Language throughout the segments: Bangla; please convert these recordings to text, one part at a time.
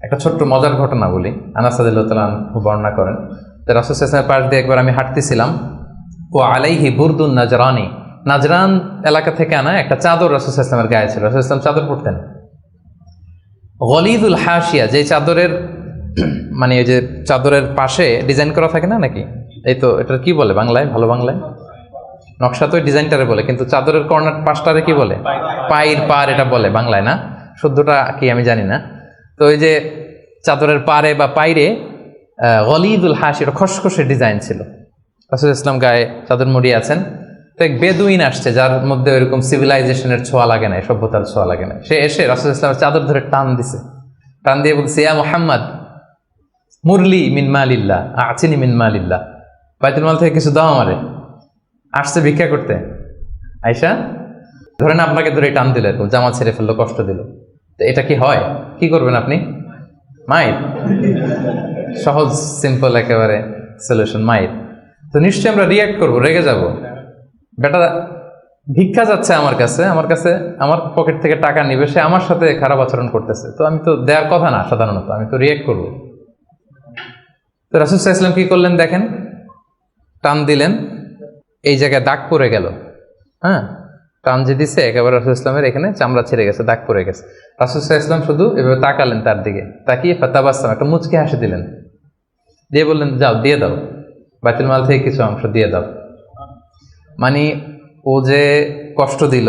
একটা ছোট্ট মজার ঘটনা বলি। আনাস রাদিয়াল্লাহু তাআলা আনহু বর্ণনা করেন যে রাসূল সাল্লাল্লাহু আলাইহি ওয়াসাল্লামের পাশ দিয়ে একবার আমি হাঁটতেছিলাম, ও আলাইহি বুরদুন নাজরানি, নাজরান এলাকা থেকে আনা একটা চাদর রাসূল সাল্লাল্লাহু আলাইহি ওয়াসাল্লামের গায়ে ছিল। রাসূল সাল্লাল্লাহু আলাইহি ওয়াসাল্লাম চাদর পরতেন গলিদুল হাসিয়া, যে চাদরের মানে এই যে চাদরের পাশে ডিজাইন করা থাকে না নাকি, এই তো এটা কি বলে বাংলায়, ভালো বাংলায় নকশা, তো ডিজাইনটারে বলে, কিন্তু চাদরের কর্নার পাশটারে কি বলে, পায়ের পার এটা বলে বাংলায়, না শুদ্ধটা কি আমি জানি না। তো ওই যে চাদরের পারে বা পাইরে গলিদুল হাসি, এটা খসখসে ডিজাইন ছিল। রাসূল ইসলাম গায়ে চাদর মুড়িয়ে আছেন। তো এক বেদুইন আসছে যার মধ্যে ওইরকম সিভিলাইজেশনের ছোঁয়া লাগে না, সভ্যতার ছোঁয়া লাগে না। সে এসে রাসূল ইসলামের চাদর ধরে টান দিছে, টান দিয়ে বলছে, ইয়া মুহাম্মদ মুরলি মিন মালিল্লাহ আচিনি মিন মালিল্লাহ, বাইতুল মাল থেকে কিছু দাও আমারে। আসছে ভিক্ষা করতে, আয়সা ধরেন আপনাকে ধরে টান দিল, এরকম জামা ছেড়ে ফেললো, কষ্ট দিল, তো এটা কি হয়? কি করবেন আপনি? মাইর। সহজ সিম্পল একেবারে সলিউশন, মাইর। তো নিশ্চয়ই আমরা রিয়াক্ট করবো, রেগে যাব। বেটা ভিক্ষা যাচ্ছে আমার কাছে আমার পকেট থেকে টাকা নিবে, সে আমার সাথে খারাপ আচরণ করতেছে, তো আমি তো দেওয়ার কথা না সাধারণত, আমি তো রিয়াক্ট করবো। তো রাসূল সাল্লাল্লাহু আলাইহি ওয়াসাল্লাম কি করলেন দেখেন, টান দিলেন, এই জায়গায় দাগ পড়ে গেল। হ্যাঁ, টান যে দিছে একেবারে রাসূল ইসলামের এখানে চামড়া ছিঁড়ে গেছে, দাগ পড়ে গেছে। রাসূল সাল্লাল্লাহু আলাইহি ওয়াসাল্লাম শুধু এভাবে তাকালেন তার দিকে, তাকিয়ে ফাতাবাসসাম, একটা মুচকি হাসি দিলেন, দিয়ে বললেন, যাও দিয়ে দাও, বাইতুল মাল থেকে কিছু অংশ দিয়ে দাও। মানে ও যে কষ্ট দিল,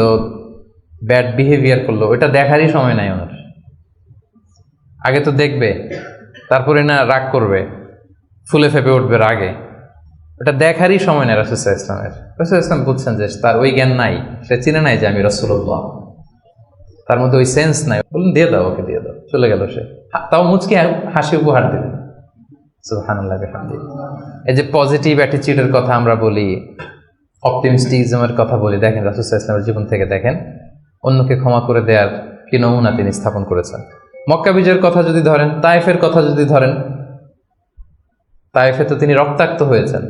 ব্যাড বিহেভিয়ার করলো, ওইটা দেখারই সময় নাই ওনার। আগে তো দেখবে, তারপরে না রাগ করবে, ফুলে ফেপে উঠবে রাগে, ওটা দেখারই সময় নেই রাসূল সাল্লাল্লাহু আলাইহি ওয়াসাল্লামের। রাসূল সাল্লাল্লাহু আলাইহি ওয়াসাল্লাম বুঝছেন যে তার ওই জ্ঞান নাই, সে চিনে নাই যে আমি রাসূলুল্লাহ, তার মধ্যে ওই সেন্স নাই। বললেন দিয়ে দাও, ওকে দিয়ে দাও, চলে গেল সে, তাও মুচকি হাসি উপহার দিলেন। সুবহানাল্লাহ বিহামদিহি। এই যে পজিটিভ অ্যাটিটিউডের কথা আমরা বলি, অপটিমিস্টিজমের কথা বলি, দেখেন রাসূল সাল্লাল্লাহু আলাইহি ওয়াসাল্লামের জীবন থেকে দেখেন অন্যকে ক্ষমা করে দেওয়ার কি নমুনা তিনি স্থাপন করেছেন। মক্কা বিজয়ের কথা যদি ধরেন, তায়েফের কথা যদি ধরেন, তায়েফে তো তিনি রক্তাক্ত হয়েছেন।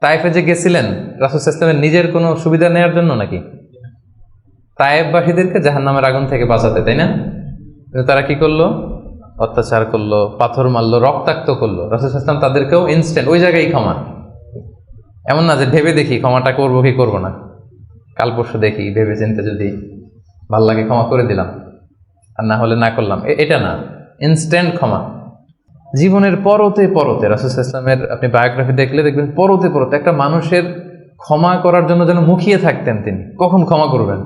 তায়েফে যে গেছিলেন রাসূল সাল্লাল্লাহু আলাইহি ওয়াসাল্লামের নিজের কোনো সুবিধা নেওয়ার জন্য নাকি? তায়েফবাসীদেরকে জাহান্নামের আগুন থেকে বাঁচাতে, তাই না? কিন্তু তারা কি করলো? অত্যাচার করলো, পাথর মারলো, রক্তাক্ত করলো। রাসূল সাল্লাল্লাহু আলাইহি ওয়াসাল্লাম তাদেরকেও ইনস্ট্যান্ট ওই জায়গায় ক্ষমা, এমন না যে ভেবে দেখি ক্ষমাটা করবো কি করবো না, কাল পরশু দেখি, ভেবে চিন্তে যদি ভাল লাগে ক্ষমা করে দিলাম, আর না হলে না করলাম, এটা না, ইনস্ট্যান্ট ক্ষমা। জীবনের পরতে পরতে রাসূল সাল্লাল্লাহু আলাইহি ওয়াসাল্লামের আপনি বায়োগ্রাফি দেখলে দেখবেন পরতে পরতে একটা মানুষের ক্ষমা করার জন্য যেন মুখিয়ে থাকতেন তিনি, কখন ক্ষমা করবেন।